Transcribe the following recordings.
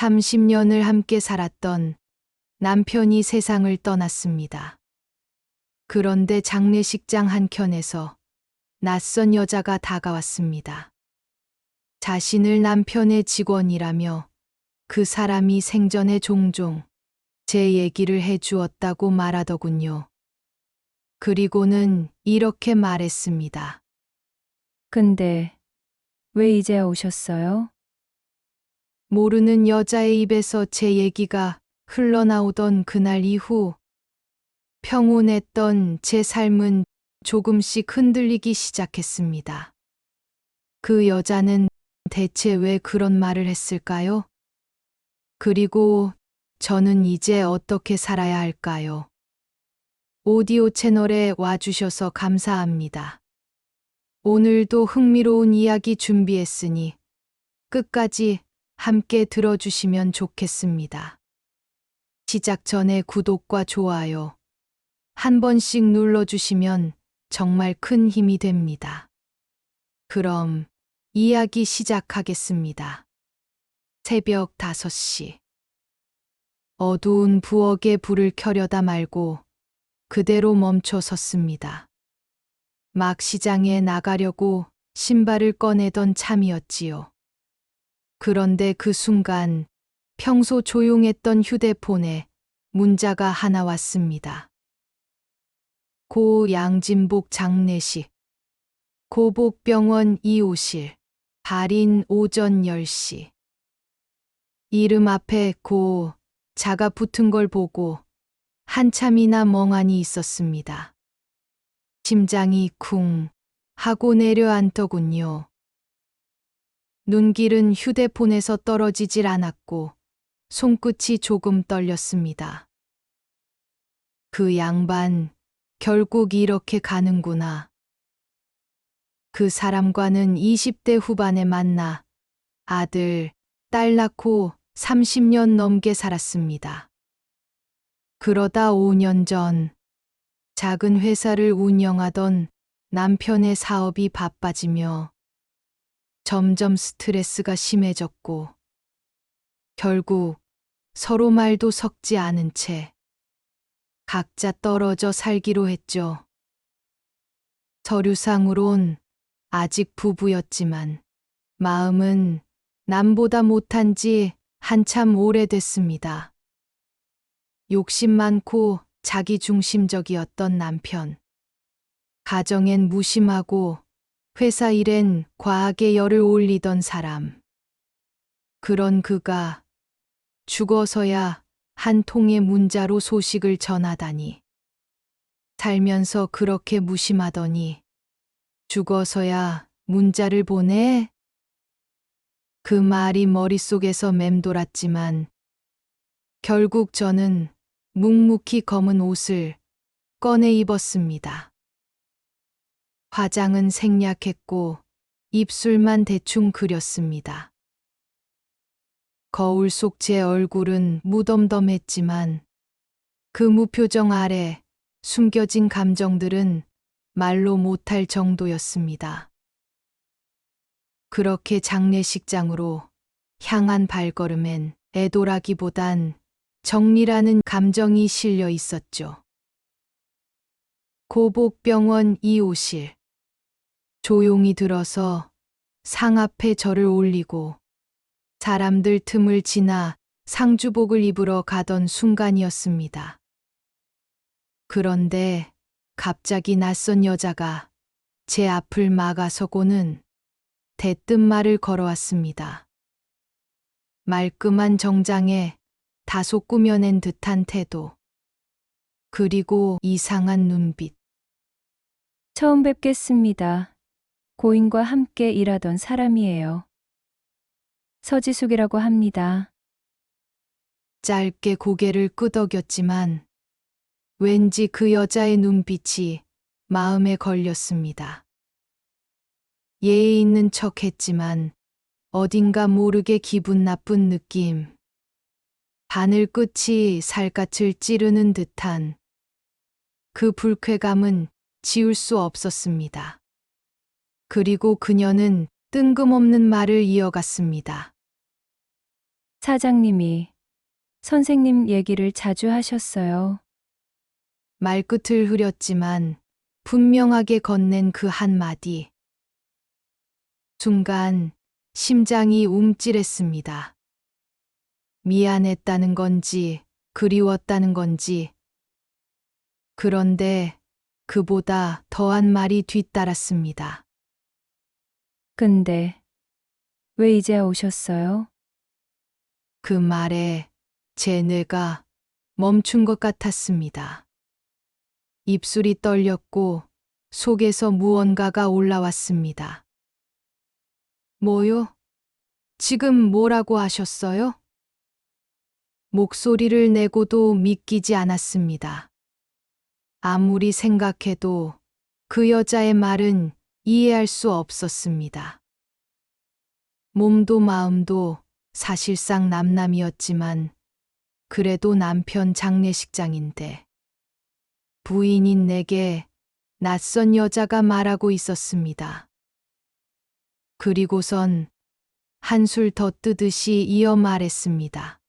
30년을 함께 살았던 남편이 세상을 떠났습니다. 그런데 장례식장 한켠에서 낯선 여자가 다가왔습니다. 자신을 남편의 직원이라며 그 사람이 생전에 종종 제 얘기를 해주었다고 말하더군요. 그리고는 이렇게 말했습니다. 근데 왜 이제야 오셨어요? 모르는 여자의 입에서 제 얘기가 흘러나오던 그날 이후 평온했던 제 삶은 조금씩 흔들리기 시작했습니다. 그 여자는 대체 왜 그런 말을 했을까요? 그리고 저는 이제 어떻게 살아야 할까요? 오디오 채널에 와주셔서 감사합니다. 오늘도 흥미로운 이야기 준비했으니 끝까지 함께 들어주시면 좋겠습니다. 시작 전에 구독과 좋아요 한 번씩 눌러주시면 정말 큰 힘이 됩니다. 그럼 이야기 시작하겠습니다. 새벽 5시. 어두운 부엌에 불을 켜려다 말고 그대로 멈춰 섰습니다. 막 시장에 나가려고 신발을 꺼내던 참이었지요. 그런데 그 순간 평소 조용했던 휴대폰에 문자가 하나 왔습니다. 고 양진복 장례식. 고복병원 2호실. 발인 오전 10시. 이름 앞에 고 자가 붙은 걸 보고 한참이나 멍하니 있었습니다. 심장이 쿵 하고 내려앉더군요. 눈길은 휴대폰에서 떨어지질 않았고 손끝이 조금 떨렸습니다. 그 양반 결국 이렇게 가는구나. 그 사람과는 20대 후반에 만나 아들, 딸 낳고 30년 넘게 살았습니다. 그러다 5년 전 작은 회사를 운영하던 남편의 사업이 바빠지며 점점 스트레스가 심해졌고 결국 서로 말도 섞지 않은 채 각자 떨어져 살기로 했죠. 서류상으론 아직 부부였지만 마음은 남보다 못한 지 한참 오래됐습니다. 욕심 많고 자기중심적이었던 남편. 가정엔 무심하고 회사 일엔 과하게 열을 올리던 사람. 그런 그가 죽어서야 한 통의 문자로 소식을 전하다니. 살면서 그렇게 무심하더니 죽어서야 문자를 보내? 그 말이 머릿속에서 맴돌았지만 결국 저는 묵묵히 검은 옷을 꺼내 입었습니다. 화장은 생략했고 입술만 대충 그렸습니다. 거울 속 제 얼굴은 무덤덤했지만 그 무표정 아래 숨겨진 감정들은 말로 못할 정도였습니다. 그렇게 장례식장으로 향한 발걸음엔 애도라기보단 정리라는 감정이 실려 있었죠. 고복병원 2호실. 조용히 들어서 상 앞에 저를 올리고 사람들 틈을 지나 상주복을 입으러 가던 순간이었습니다. 그런데 갑자기 낯선 여자가 제 앞을 막아서고는 대뜸 말을 걸어왔습니다. 말끔한 정장에 다소 꾸며낸 듯한 태도. 그리고 이상한 눈빛. 처음 뵙겠습니다. 고인과 함께 일하던 사람이에요. 서지숙이라고 합니다. 짧게 고개를 끄덕였지만 왠지 그 여자의 눈빛이 마음에 걸렸습니다. 예의 있는 척 했지만 어딘가 모르게 기분 나쁜 느낌. 바늘 끝이 살갗을 찌르는 듯한 그 불쾌감은 지울 수 없었습니다. 그리고 그녀는 뜬금없는 말을 이어갔습니다. 사장님이 선생님 얘기를 자주 하셨어요. 말끝을 흐렸지만 분명하게 건넨 그 한마디. 순간 심장이 움찔했습니다. 미안했다는 건지 그리웠다는 건지. 그런데 그보다 더한 말이 뒤따랐습니다. 근데 왜 이제야 오셨어요? 그 말에 제 뇌가 멈춘 것 같았습니다. 입술이 떨렸고 속에서 무언가가 올라왔습니다. 뭐요? 지금 뭐라고 하셨어요? 목소리를 내고도 믿기지 않았습니다. 아무리 생각해도 그 여자의 말은 이해할 수 없었습니다. 몸도 마음도 사실상 남남이었지만 그래도 남편 장례식장인데 부인인 내게 낯선 여자가 말하고 있었습니다. 그리고선 한술 더 뜨듯이 이어 말했습니다.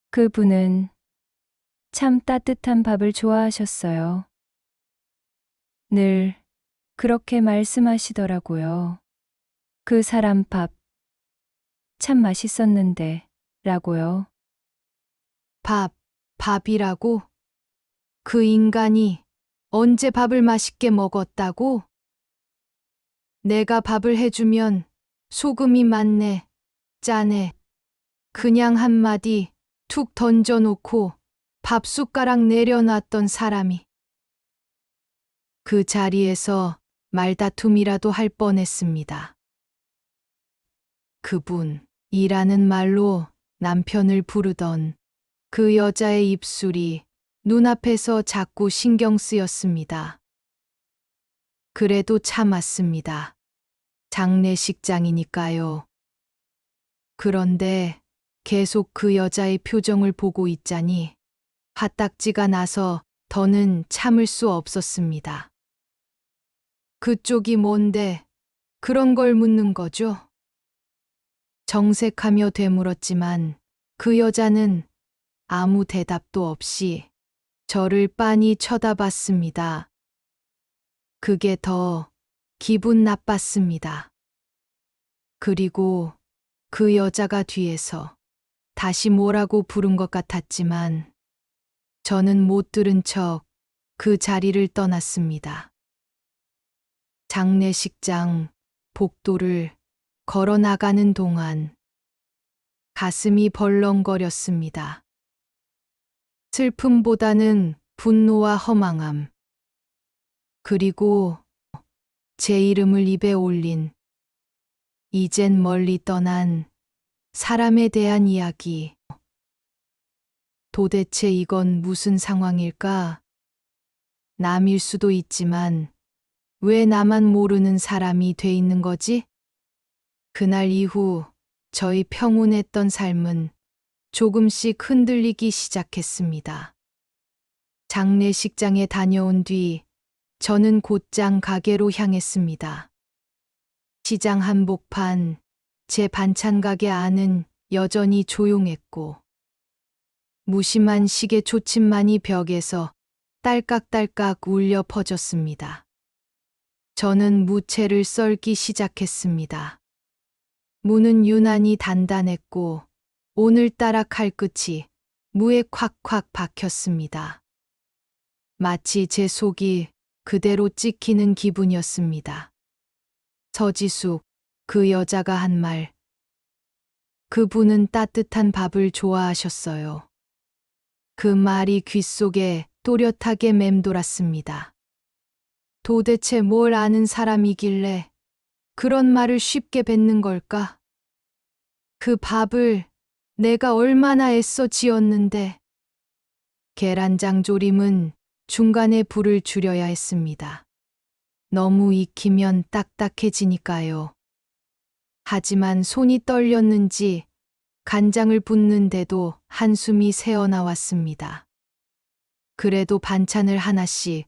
그분은 참 따뜻한 밥을 좋아하셨어요. 늘 그렇게 말씀하시더라고요. 그 사람 밥 참 맛있었는데 라고요. 밥이라고? 그 인간이 언제 밥을 맛있게 먹었다고? 내가 밥을 해주면 소금이 많네, 짜네. 그냥 한마디 툭 던져놓고 밥 숟가락 내려놨던 사람이. 그 자리에서 말다툼이라도 할 뻔했습니다. 그분이라는 말로 남편을 부르던 그 여자의 입술이 눈앞에서 자꾸 신경 쓰였습니다. 그래도 참았습니다. 장례식장이니까요. 그런데 계속 그 여자의 표정을 보고 있자니 화딱지가 나서 더는 참을 수 없었습니다. 그쪽이 뭔데 그런 걸 묻는 거죠? 정색하며 되물었지만 그 여자는 아무 대답도 없이 저를 빤히 쳐다봤습니다. 그게 더 기분 나빴습니다. 그리고 그 여자가 뒤에서 다시 뭐라고 부른 것 같았지만 저는 못 들은 척 그 자리를 떠났습니다. 장례식장 복도를 걸어 나가는 동안 가슴이 벌렁거렸습니다. 슬픔보다는 분노와 허망함, 그리고 제 이름을 입에 올린 이젠 멀리 떠난 사람에 대한 이야기. 도대체 이건 무슨 상황일까? 남일 수도 있지만 왜 나만 모르는 사람이 돼 있는 거지? 그날 이후 저희 평온했던 삶은 조금씩 흔들리기 시작했습니다. 장례식장에 다녀온 뒤 저는 곧장 가게로 향했습니다. 시장 한복판, 제 반찬 가게 안은 여전히 조용했고 무심한 시계 초침만이 벽에서 딸깍딸깍 울려 퍼졌습니다. 저는 무채를 썰기 시작했습니다. 무는 유난히 단단했고 오늘따라 칼끝이 무에 콱콱 박혔습니다. 마치 제 속이 그대로 찍히는 기분이었습니다. 서지숙, 그 여자가 한 말. 그분은 따뜻한 밥을 좋아하셨어요. 그 말이 귓속에 또렷하게 맴돌았습니다. 도대체 뭘 아는 사람이길래 그런 말을 쉽게 뱉는 걸까? 그 밥을 내가 얼마나 애써 지었는데. 계란장 조림은 중간에 불을 줄여야 했습니다. 너무 익히면 딱딱해지니까요. 하지만 손이 떨렸는지 간장을 붓는데도 한숨이 새어나왔습니다. 그래도 반찬을 하나씩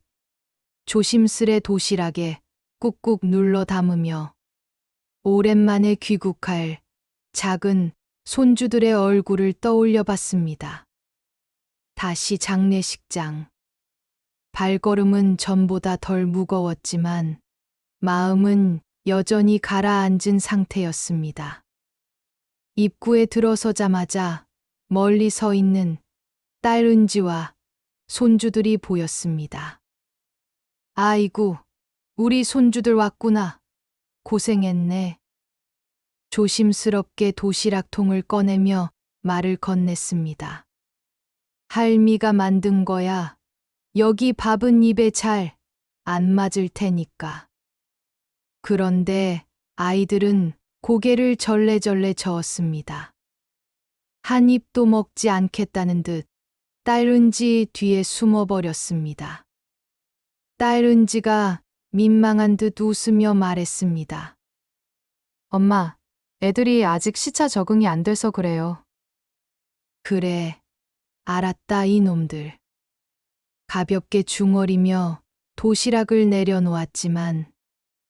조심스레 도시락에 꾹꾹 눌러 담으며 오랜만에 귀국할 작은 손주들의 얼굴을 떠올려 봤습니다. 다시 장례식장. 발걸음은 전보다 덜 무거웠지만 마음은 여전히 가라앉은 상태였습니다. 입구에 들어서자마자 멀리 서 있는 딸 은지와 손주들이 보였습니다. 아이고, 우리 손주들 왔구나. 고생했네. 조심스럽게 도시락통을 꺼내며 말을 건넸습니다. 할미가 만든 거야. 여기 밥은 입에 잘 안 맞을 테니까. 그런데 아이들은 고개를 절레절레 저었습니다. 한 입도 먹지 않겠다는 듯 딸 은지 뒤에 숨어버렸습니다. 딸 은지가 민망한 듯 웃으며 말했습니다. 엄마, 애들이 아직 시차 적응이 안 돼서 그래요. 그래, 알았다 이놈들. 가볍게 중얼이며 도시락을 내려놓았지만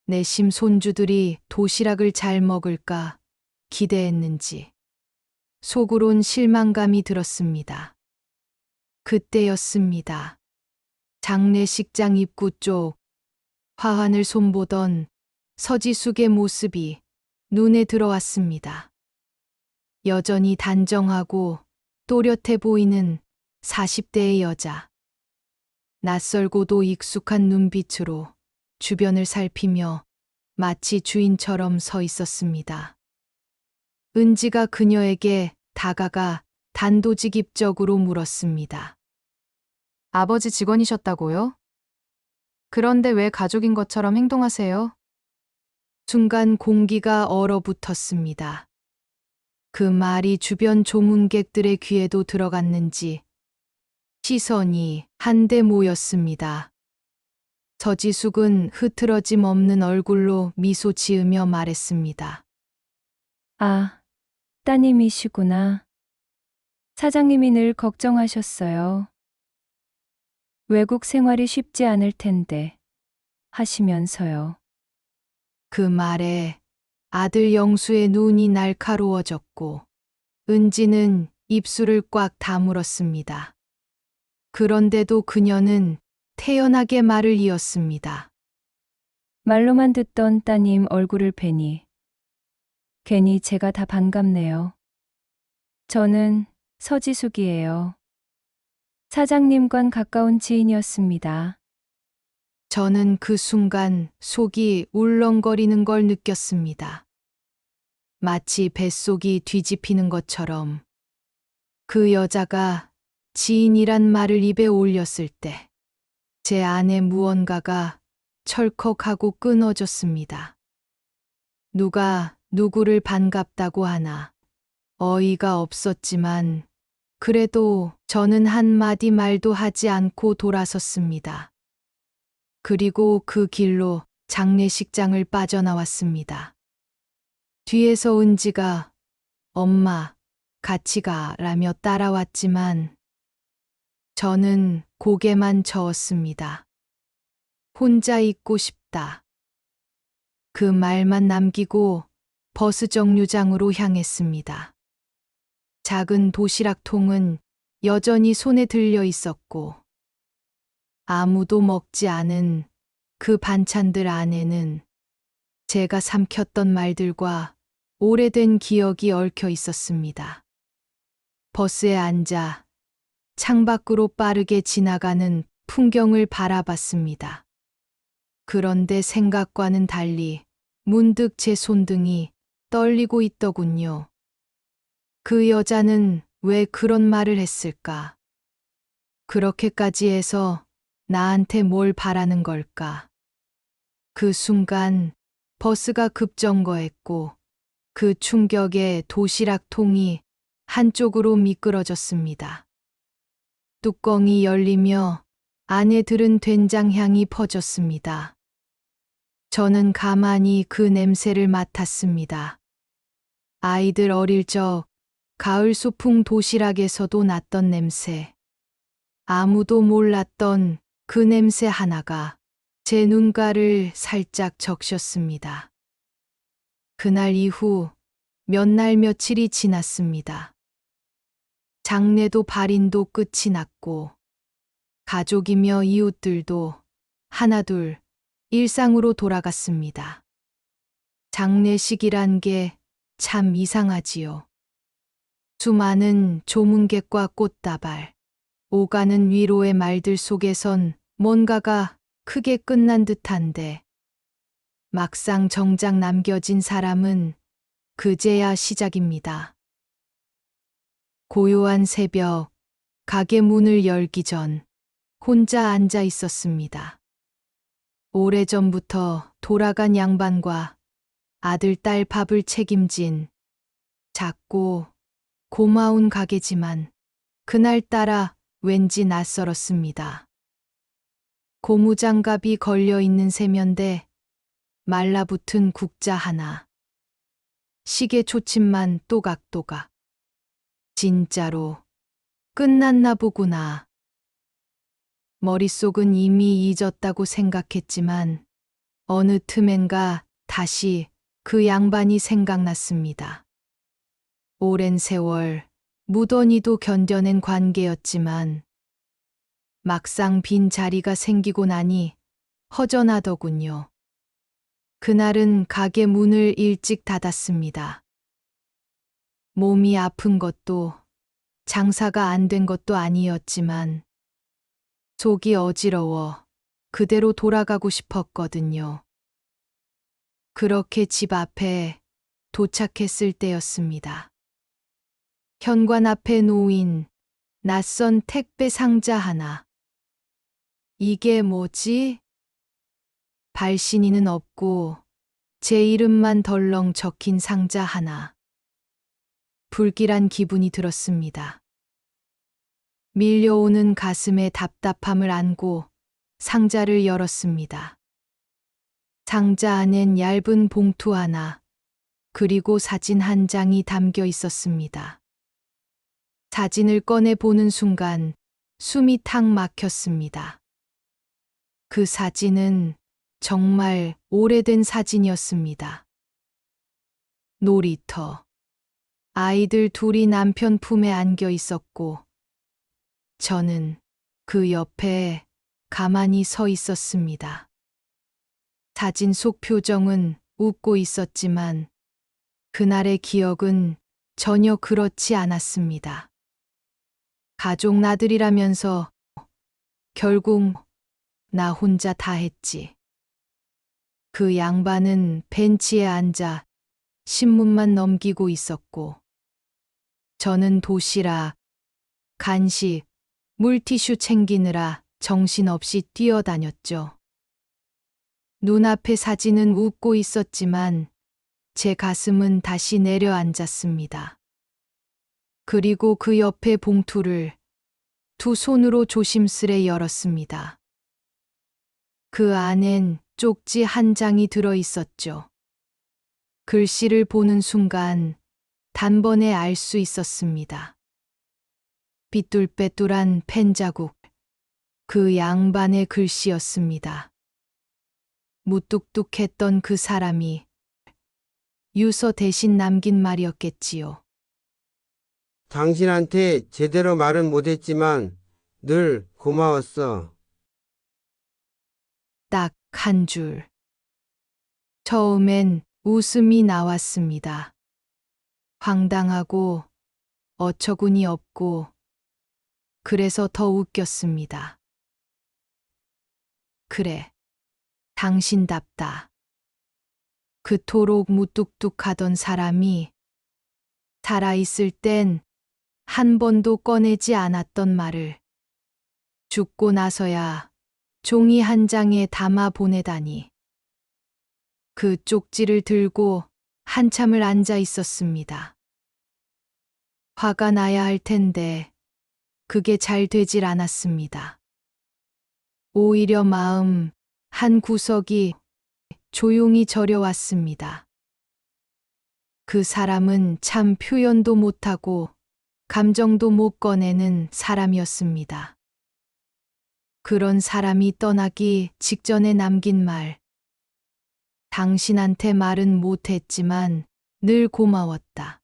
내심 손주들이 도시락을 잘 먹을까 기대했는지 속으론 실망감이 들었습니다. 그때였습니다. 장례식장 입구 쪽 화환을 손보던 서지숙의 모습이 눈에 들어왔습니다. 여전히 단정하고 또렷해 보이는 40대의 여자. 낯설고도 익숙한 눈빛으로 주변을 살피며 마치 주인처럼 서 있었습니다. 은지가 그녀에게 다가가 단도직입적으로 물었습니다. 아버지 직원이셨다고요? 그런데 왜 가족인 것처럼 행동하세요? 순간 공기가 얼어붙었습니다. 그 말이 주변 조문객들의 귀에도 들어갔는지 시선이 한데 모였습니다. 서지숙은 흐트러짐 없는 얼굴로 미소 지으며 말했습니다. 아, 따님이시구나. 사장님이 늘 걱정하셨어요. 외국 생활이 쉽지 않을 텐데 하시면서요. 그 말에 아들 영수의 눈이 날카로워졌고 은지는 입술을 꽉 다물었습니다. 그런데도 그녀는 태연하게 말을 이었습니다. 말로만 듣던 따님 얼굴을 뵈니 괜히 제가 다 반갑네요. 저는 서지숙이에요. 사장님과는 가까운 지인이었습니다. 저는 그 순간 속이 울렁거리는 걸 느꼈습니다. 마치 뱃속이 뒤집히는 것처럼 그 여자가 지인이란 말을 입에 올렸을 때 제 안에 무언가가 철컥하고 끊어졌습니다. 누가 누구를 반갑다고 하나 어이가 없었지만 그래도 저는 한마디 말도 하지 않고 돌아섰습니다. 그리고 그 길로 장례식장을 빠져나왔습니다. 뒤에서 은지가 엄마, 같이 가라며 따라왔지만 저는 고개만 저었습니다. 혼자 있고 싶다. 그 말만 남기고 버스 정류장으로 향했습니다. 작은 도시락통은 여전히 손에 들려 있었고 아무도 먹지 않은 그 반찬들 안에는 제가 삼켰던 말들과 오래된 기억이 얽혀 있었습니다. 버스에 앉아 창밖으로 빠르게 지나가는 풍경을 바라봤습니다. 그런데 생각과는 달리 문득 제 손등이 떨리고 있더군요. 그 여자는 왜 그런 말을 했을까? 그렇게까지 해서 나한테 뭘 바라는 걸까? 그 순간 버스가 급정거했고 그 충격에 도시락통이 한쪽으로 미끄러졌습니다. 뚜껑이 열리며 안에 들은 된장 향이 퍼졌습니다. 저는 가만히 그 냄새를 맡았습니다. 아이들 어릴 적 가을 소풍 도시락에서도 났던 냄새. 아무도 몰랐던 그 냄새 하나가 제 눈가를 살짝 적셨습니다. 그날 이후 몇 날 며칠이 지났습니다. 장례도 발인도 끝이 났고 가족이며 이웃들도 하나둘 일상으로 돌아갔습니다. 장례식이란 게 참 이상하지요. 수많은 조문객과 꽃다발, 오가는 위로의 말들 속에선 뭔가가 크게 끝난 듯한데 막상 정작 남겨진 사람은 그제야 시작입니다. 고요한 새벽, 가게 문을 열기 전 혼자 앉아 있었습니다. 오래전부터 돌아간 양반과 아들, 딸 밥을 책임진 작고 고마운 가게지만 그날따라 왠지 낯설었습니다. 고무장갑이 걸려 있는 세면대, 말라붙은 국자 하나, 시계 초침만 또각또각. 진짜로 끝났나 보구나. 머릿속은 이미 잊었다고 생각했지만 어느 틈엔가 다시 그 양반이 생각났습니다. 오랜 세월 무던히도 견뎌낸 관계였지만 막상 빈 자리가 생기고 나니 허전하더군요. 그날은 가게 문을 일찍 닫았습니다. 몸이 아픈 것도 장사가 안 된 것도 아니었지만 속이 어지러워 그대로 돌아가고 싶었거든요. 그렇게 집 앞에 도착했을 때였습니다. 현관 앞에 놓인 낯선 택배 상자 하나. 이게 뭐지? 발신인은 없고 제 이름만 덜렁 적힌 상자 하나. 불길한 기분이 들었습니다. 밀려오는 가슴에 답답함을 안고 상자를 열었습니다. 상자 안엔 얇은 봉투 하나, 그리고 사진 한 장이 담겨 있었습니다. 사진을 꺼내 보는 순간 숨이 탁 막혔습니다. 그 사진은 정말 오래된 사진이었습니다. 놀이터. 아이들 둘이 남편 품에 안겨 있었고, 저는 그 옆에 가만히 서 있었습니다. 사진 속 표정은 웃고 있었지만 그날의 기억은 전혀 그렇지 않았습니다. 가족 나들이라면서 결국 나 혼자 다 했지. 그 양반은 벤치에 앉아 신문만 넘기고 있었고 저는 도시락, 간식, 물티슈 챙기느라 정신없이 뛰어다녔죠. 눈앞의 사진은 웃고 있었지만 제 가슴은 다시 내려앉았습니다. 그리고 그 옆에 봉투를 두 손으로 조심스레 열었습니다. 그 안엔 쪽지 한 장이 들어 있었죠. 글씨를 보는 순간 단번에 알 수 있었습니다. 삐뚤빼뚤한 펜자국, 그 양반의 글씨였습니다. 무뚝뚝했던 그 사람이 유서 대신 남긴 말이었겠지요. 당신한테 제대로 말은 못했지만 늘 고마웠어. 딱 한 줄. 처음엔 웃음이 나왔습니다. 황당하고 어처구니 없고 그래서 더 웃겼습니다. 그래, 당신답다. 그토록 무뚝뚝하던 사람이 살아있을 땐 한 번도 꺼내지 않았던 말을 죽고 나서야 종이 한 장에 담아 보내다니. 그 쪽지를 들고 한참을 앉아 있었습니다. 화가 나야 할 텐데 그게 잘 되질 않았습니다. 오히려 마음 한 구석이 조용히 저려왔습니다. 그 사람은 참 표현도 못하고 감정도 못 꺼내는 사람이었습니다. 그런 사람이 떠나기 직전에 남긴 말. 당신한테 말은 못했지만 늘 고마웠다.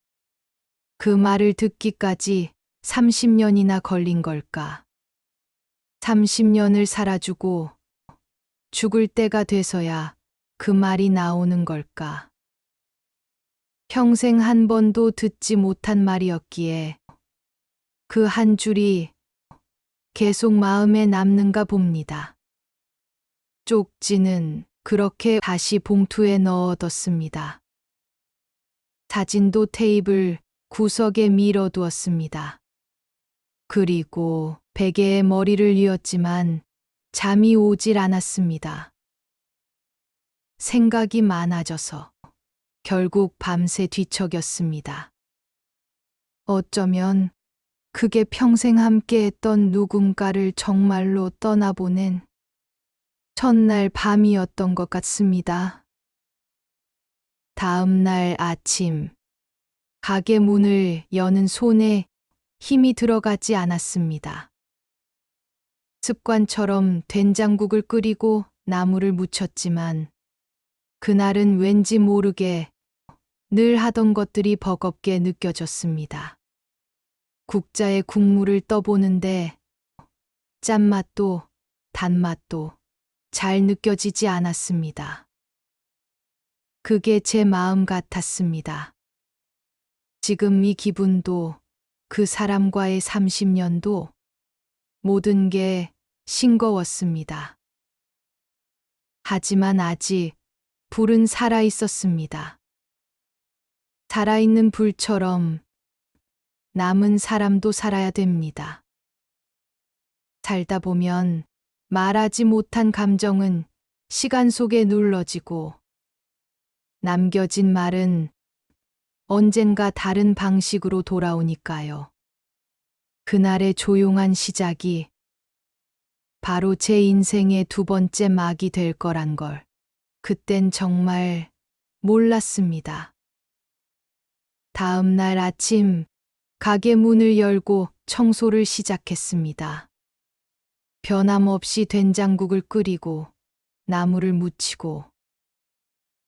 그 말을 듣기까지 30년이나 걸린 걸까? 30년을 살아주고 죽을 때가 돼서야 그 말이 나오는 걸까? 평생 한 번도 듣지 못한 말이었기에 그 한 줄이 계속 마음에 남는가 봅니다. 쪽지는 그렇게 다시 봉투에 넣어뒀습니다. 사진도 테이블 구석에 밀어두었습니다. 그리고 베개에 머리를 뉘었지만 잠이 오질 않았습니다. 생각이 많아져서 결국 밤새 뒤척였습니다. 어쩌면 그게 평생 함께했던 누군가를 정말로 떠나보낸 첫날 밤이었던 것 같습니다. 다음 날 아침, 가게 문을 여는 손에 힘이 들어가지 않았습니다. 습관처럼 된장국을 끓이고 나물을 무쳤지만 그날은 왠지 모르게 늘 하던 것들이 버겁게 느껴졌습니다. 국자에 국물을 떠보는데 짠맛도 단맛도 잘 느껴지지 않았습니다. 그게 제 마음 같았습니다. 지금 이 기분도 그 사람과의 30년도 모든 게 싱거웠습니다. 하지만 아직 불은 살아 있었습니다. 살아있는 불처럼 남은 사람도 살아야 됩니다. 살다 보면 말하지 못한 감정은 시간 속에 눌러지고 남겨진 말은 언젠가 다른 방식으로 돌아오니까요. 그날의 조용한 시작이 바로 제 인생의 두 번째 막이 될 거란 걸 그땐 정말 몰랐습니다. 다음 날 아침 가게 문을 열고 청소를 시작했습니다. 변함없이 된장국을 끓이고 나물을 무치고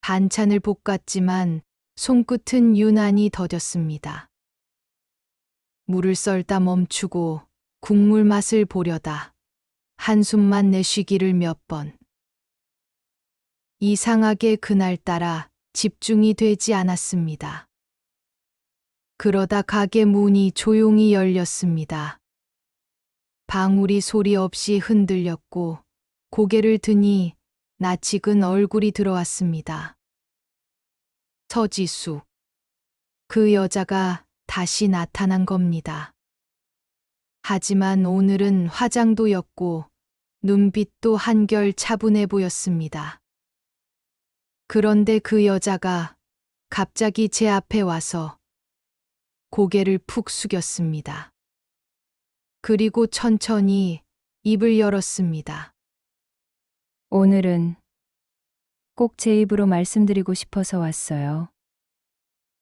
반찬을 볶았지만 손끝은 유난히 더뎠습니다. 물을 썰다 멈추고 국물 맛을 보려다 한숨만 내쉬기를 몇 번. 이상하게 그날따라 집중이 되지 않았습니다. 그러다 가게 문이 조용히 열렸습니다. 방울이 소리 없이 흔들렸고 고개를 드니 낯익은 얼굴이 들어왔습니다. 서지수. 그 여자가 다시 나타난 겁니다. 하지만 오늘은 화장도였고 눈빛도 한결 차분해 보였습니다. 그런데 그 여자가 갑자기 제 앞에 와서 고개를 푹 숙였습니다. 그리고 천천히 입을 열었습니다. 오늘은 꼭 제 입으로 말씀드리고 싶어서 왔어요.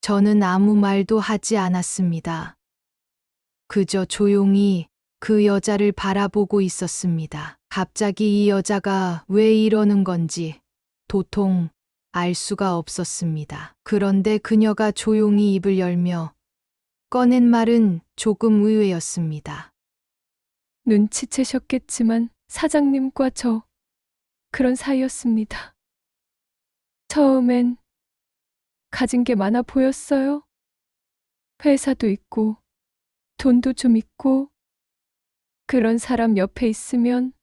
저는 아무 말도 하지 않았습니다. 그저 조용히 그 여자를 바라보고 있었습니다. 갑자기 이 여자가 왜 이러는 건지 도통 알 수가 없었습니다. 그런데 그녀가 조용히 입을 열며 꺼낸 말은 조금 의외였습니다. 눈치채셨겠지만 사장님과 저 그런 사이였습니다. 처음엔 가진 게 많아 보였어요. 회사도 있고 돈도 좀 있고 그런 사람 옆에 있으면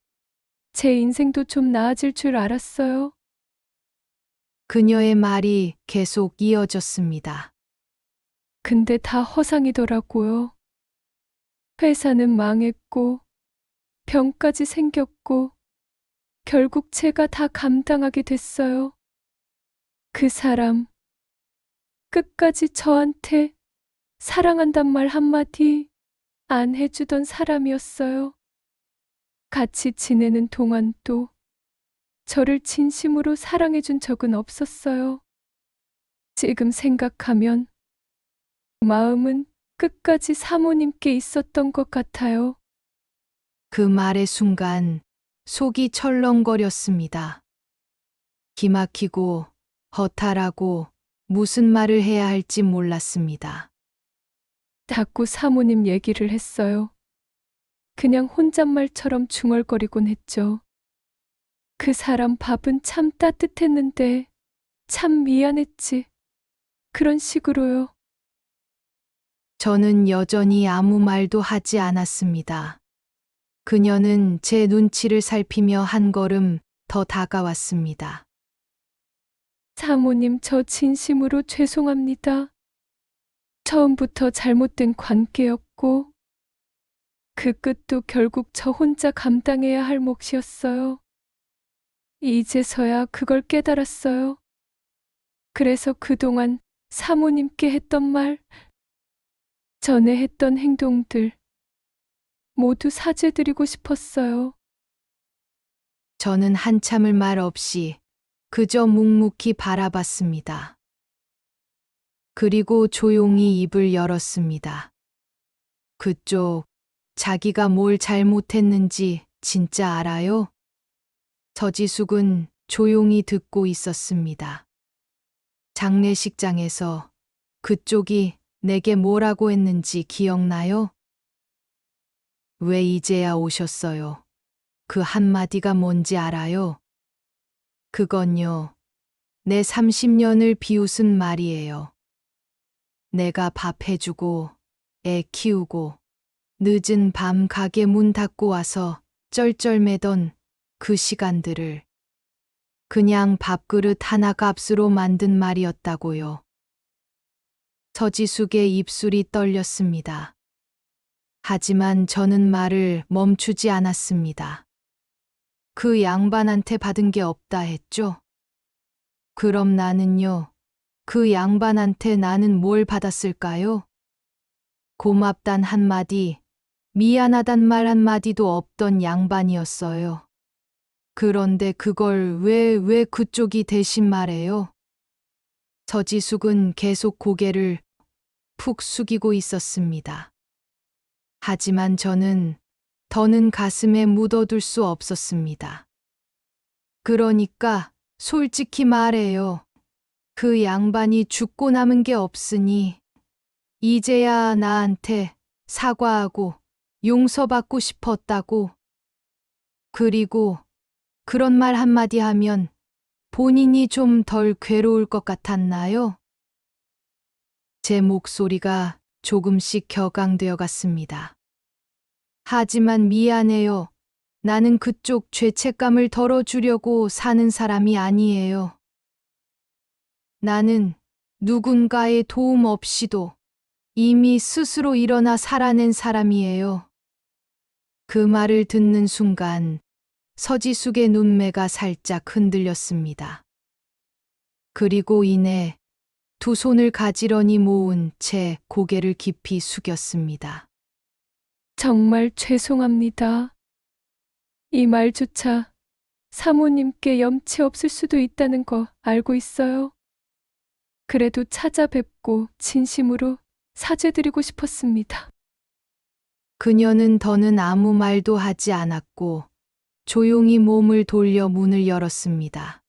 제 인생도 좀 나아질 줄 알았어요. 그녀의 말이 계속 이어졌습니다. 근데 다 허상이더라고요. 회사는 망했고 병까지 생겼고 결국 제가 다 감당하게 됐어요. 그 사람 끝까지 저한테 사랑한단 말 한마디 안 해주던 사람이었어요. 같이 지내는 동안도 저를 진심으로 사랑해준 적은 없었어요. 지금 생각하면 마음은 끝까지 사모님께 있었던 것 같아요. 그 말의 순간 속이 철렁거렸습니다. 기막히고 허탈하고 무슨 말을 해야 할지 몰랐습니다. 자꾸 사모님 얘기를 했어요. 그냥 혼잣말처럼 중얼거리곤 했죠. 그 사람 밥은 참 따뜻했는데 참 미안했지. 그런 식으로요. 저는 여전히 아무 말도 하지 않았습니다. 그녀는 제 눈치를 살피며 한 걸음 더 다가왔습니다. 사모님, 저 진심으로 죄송합니다. 처음부터 잘못된 관계였고, 그 끝도 결국 저 혼자 감당해야 할 몫이었어요. 이제서야 그걸 깨달았어요. 그래서 그동안 사모님께 했던 말, 전에 했던 행동들, 모두 사죄드리고 싶었어요. 저는 한참을 말 없이 그저 묵묵히 바라봤습니다. 그리고 조용히 입을 열었습니다. 그쪽, 자기가 뭘 잘못했는지 진짜 알아요? 서지숙은 조용히 듣고 있었습니다. 장례식장에서 그쪽이 내게 뭐라고 했는지 기억나요? 왜 이제야 오셨어요? 그 한마디가 뭔지 알아요? 그건요, 내 30년을 비웃은 말이에요. 내가 밥 해주고, 애 키우고, 늦은 밤 가게 문 닫고 와서 쩔쩔매던 그 시간들을 그냥 밥그릇 하나 값으로 만든 말이었다고요. 서지숙의 입술이 떨렸습니다. 하지만 저는 말을 멈추지 않았습니다. 그 양반한테 받은 게 없다 했죠? 그럼 나는요, 그 양반한테 나는 뭘 받았을까요? 고맙단 한마디, 미안하단 말 한마디도 없던 양반이었어요. 그런데 그걸 왜 그쪽이 대신 말해요? 서지숙은 계속 고개를 푹 숙이고 있었습니다. 하지만 저는 더는 가슴에 묻어둘 수 없었습니다. 그러니까 솔직히 말해요. 그 양반이 죽고 남은 게 없으니 이제야 나한테 사과하고 용서받고 싶었다고. 그리고 그런 말 한마디 하면 본인이 좀 덜 괴로울 것 같았나요? 제 목소리가 조금씩 격앙되어 갔습니다. 하지만 미안해요. 나는 그쪽 죄책감을 덜어주려고 사는 사람이 아니에요. 나는 누군가의 도움 없이도 이미 스스로 일어나 살아낸 사람이에요. 그 말을 듣는 순간 서지숙의 눈매가 살짝 흔들렸습니다. 그리고 이내 두 손을 가지런히 모은 채 고개를 깊이 숙였습니다. 정말 죄송합니다. 이 말조차 사모님께 염치 없을 수도 있다는 거 알고 있어요. 그래도 찾아뵙고 진심으로 사죄드리고 싶었습니다. 그녀는 더는 아무 말도 하지 않았고 조용히 몸을 돌려 문을 열었습니다.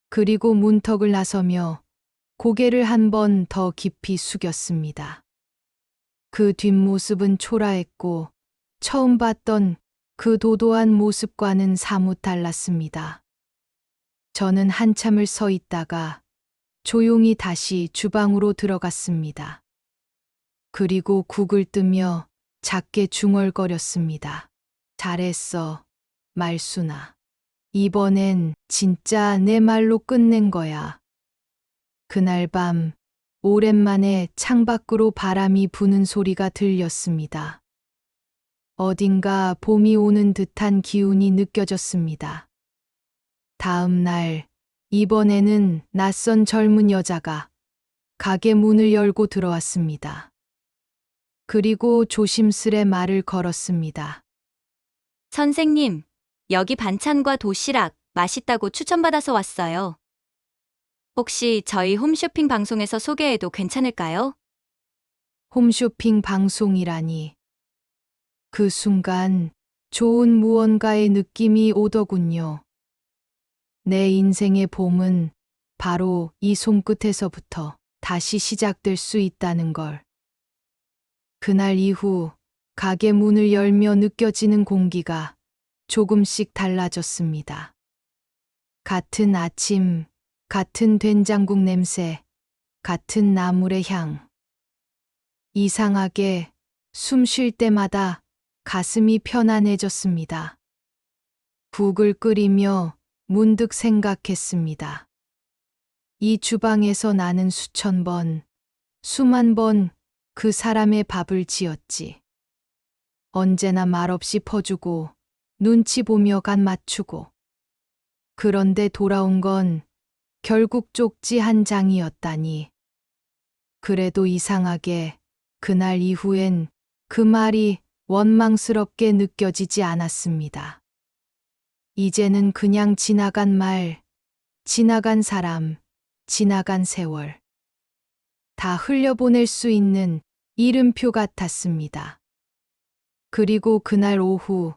그리고 문턱을 나서며 고개를 한 번 더 깊이 숙였습니다. 그 뒷모습은 초라했고 처음 봤던 그 도도한 모습과는 사뭇 달랐습니다. 저는 한참을 서 있다가 조용히 다시 주방으로 들어갔습니다. 그리고 국을 뜨며 작게 중얼거렸습니다. 잘했어, 말순아. 이번엔 진짜 내 말로 끝낸 거야. 그날 밤 오랜만에 창밖으로 바람이 부는 소리가 들렸습니다. 어딘가 봄이 오는 듯한 기운이 느껴졌습니다. 다음 날, 이번에는 낯선 젊은 여자가 가게 문을 열고 들어왔습니다. 그리고 조심스레 말을 걸었습니다. 선생님, 여기 반찬과 도시락 맛있다고 추천받아서 왔어요. 혹시 저희 홈쇼핑 방송에서 소개해도 괜찮을까요? 홈쇼핑 방송이라니. 그 순간 좋은 무언가의 느낌이 오더군요. 내 인생의 봄은 바로 이 손끝에서부터 다시 시작될 수 있다는 걸. 그날 이후 가게 문을 열며 느껴지는 공기가 조금씩 달라졌습니다. 같은 아침, 같은 된장국 냄새, 같은 나물의 향. 이상하게 숨 쉴 때마다 가슴이 편안해졌습니다. 국을 끓이며 문득 생각했습니다. 이 주방에서 나는 수천 번, 수만 번 그 사람의 밥을 지었지. 언제나 말없이 퍼주고, 눈치 보며 간 맞추고. 그런데 돌아온 건 결국 쪽지 한 장이었다니. 그래도 이상하게 그날 이후엔 그 말이 원망스럽게 느껴지지 않았습니다. 이제는 그냥 지나간 말, 지나간 사람, 지나간 세월. 다 흘려보낼 수 있는 이름표 같았습니다. 그리고 그날 오후,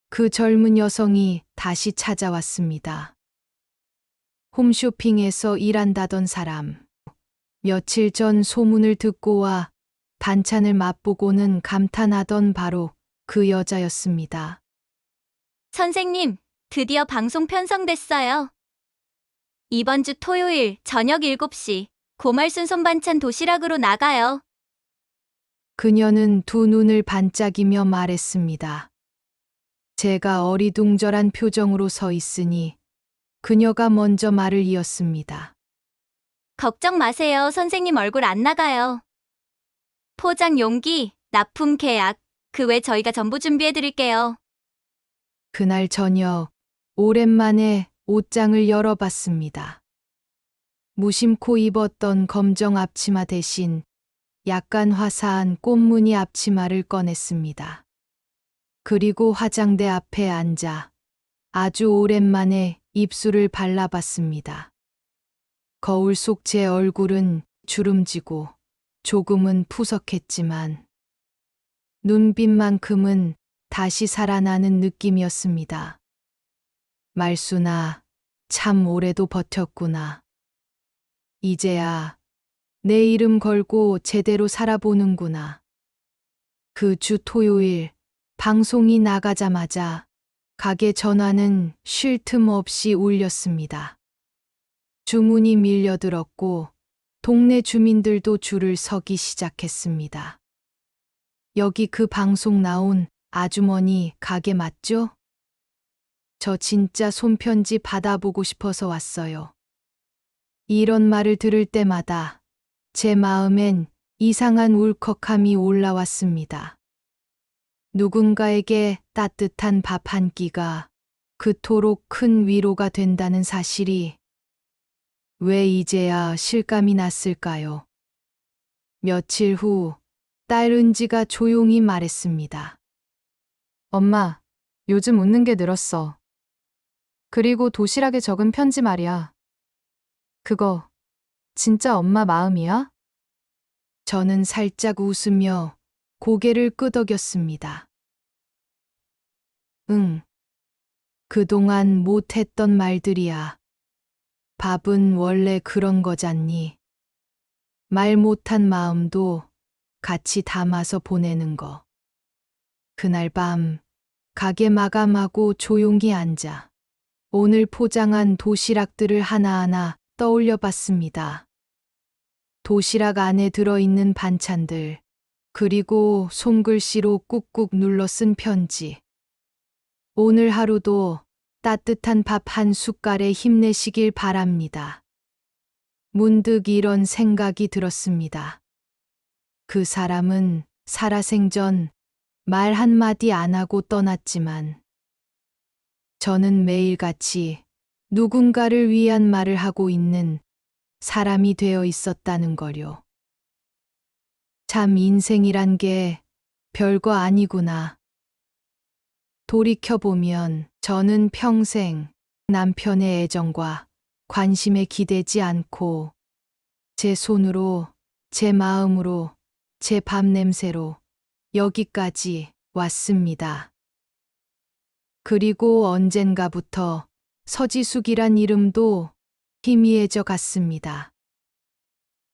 그 젊은 여성이 다시 찾아왔습니다. 홈쇼핑에서 일한다던 사람. 며칠 전 소문을 듣고 와 반찬을 맛보고는 감탄하던 바로 그 여자였습니다. 선생님, 드디어 방송 편성됐어요. 이번 주 토요일 저녁 7시 고말순 손반찬 도시락으로 나가요. 그녀는 두 눈을 반짝이며 말했습니다. 제가 어리둥절한 표정으로 서 있으니 그녀가 먼저 말을 이었습니다. 걱정 마세요. 선생님 얼굴 안 나가요. 포장 용기, 납품 계약, 그 외 저희가 전부 준비해 드릴게요. 그날 저녁 오랜만에 옷장을 열어봤습니다. 무심코 입었던 검정 앞치마 대신 약간 화사한 꽃무늬 앞치마를 꺼냈습니다. 그리고 화장대 앞에 앉아 아주 오랜만에 입술을 발라봤습니다. 거울 속 제 얼굴은 주름지고 조금은 푸석했지만 눈빛만큼은 다시 살아나는 느낌이었습니다. 말수나 참 오래도 버텼구나. 이제야 내 이름 걸고 제대로 살아보는구나. 그 주 토요일 방송이 나가자마자 가게 전화는 쉴 틈 없이 울렸습니다. 주문이 밀려들었고 동네 주민들도 줄을 서기 시작했습니다. 여기 그 방송 나온 아주머니 가게 맞죠? 저 진짜 손편지 받아보고 싶어서 왔어요. 이런 말을 들을 때마다 제 마음엔 이상한 울컥함이 올라왔습니다. 누군가에게 따뜻한 밥 한 끼가 그토록 큰 위로가 된다는 사실이 왜 이제야 실감이 났을까요? 며칠 후 딸 은지가 조용히 말했습니다. 엄마, 요즘 웃는 게 늘었어. 그리고 도시락에 적은 편지 말이야. 그거 진짜 엄마 마음이야? 저는 살짝 웃으며 고개를 끄덕였습니다. 응. 그동안 못했던 말들이야. 밥은 원래 그런 거잖니. 말 못한 마음도 같이 담아서 보내는 거. 그날 밤 가게 마감하고 조용히 앉아 오늘 포장한 도시락들을 하나하나 떠올려 봤습니다. 도시락 안에 들어있는 반찬들, 그리고 손글씨로 꾹꾹 눌러 쓴 편지. 오늘 하루도 따뜻한 밥 한 숟갈에 힘내시길 바랍니다. 문득 이런 생각이 들었습니다. 그 사람은 살아생전 말 한마디 안 하고 떠났지만 저는 매일같이 누군가를 위한 말을 하고 있는 사람이 되어 있었다는 거요. 참 인생이란 게 별거 아니구나. 돌이켜보면 저는 평생 남편의 애정과 관심에 기대지 않고 제 손으로, 제 마음으로, 제 밥 냄새로 여기까지 왔습니다. 그리고 언젠가부터 서지숙이란 이름도 희미해져 갔습니다.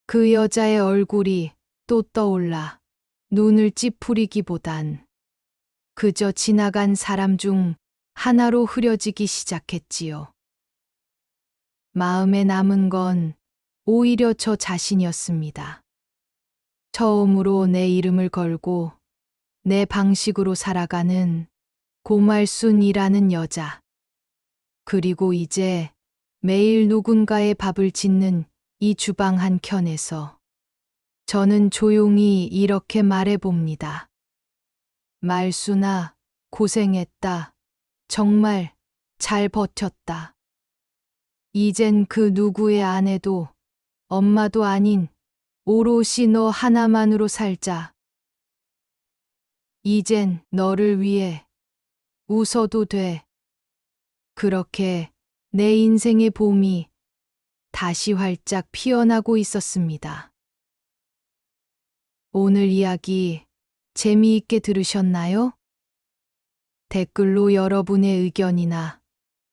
그 여자의 얼굴이 또 떠올라 눈을 찌푸리기보단 그저 지나간 사람 중 하나로 흐려지기 시작했지요. 마음에 남은 건 오히려 저 자신이었습니다. 처음으로 내 이름을 걸고 내 방식으로 살아가는 고말순이라는 여자. 그리고 이제 매일 누군가의 밥을 짓는 이 주방 한 켠에서 저는 조용히 이렇게 말해봅니다. 말순아, 고생했다. 정말 잘 버텼다. 이젠 그 누구의 아내도 엄마도 아닌 오롯이 너 하나만으로 살자. 이젠 너를 위해 웃어도 돼. 그렇게 내 인생의 봄이 다시 활짝 피어나고 있었습니다. 오늘 이야기 재미있게 들으셨나요? 댓글로 여러분의 의견이나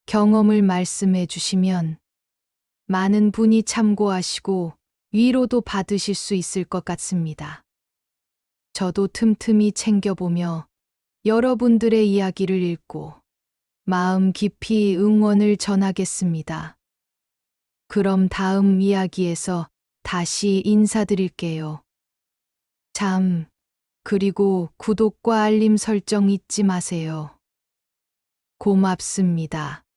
경험을 말씀해 주시면 많은 분이 참고하시고 위로도 받으실 수 있을 것 같습니다. 저도 틈틈이 챙겨보며 여러분들의 이야기를 읽고 마음 깊이 응원을 전하겠습니다. 그럼 다음 이야기에서 다시 인사드릴게요. 그리고 구독과 알림 설정 잊지 마세요. 고맙습니다.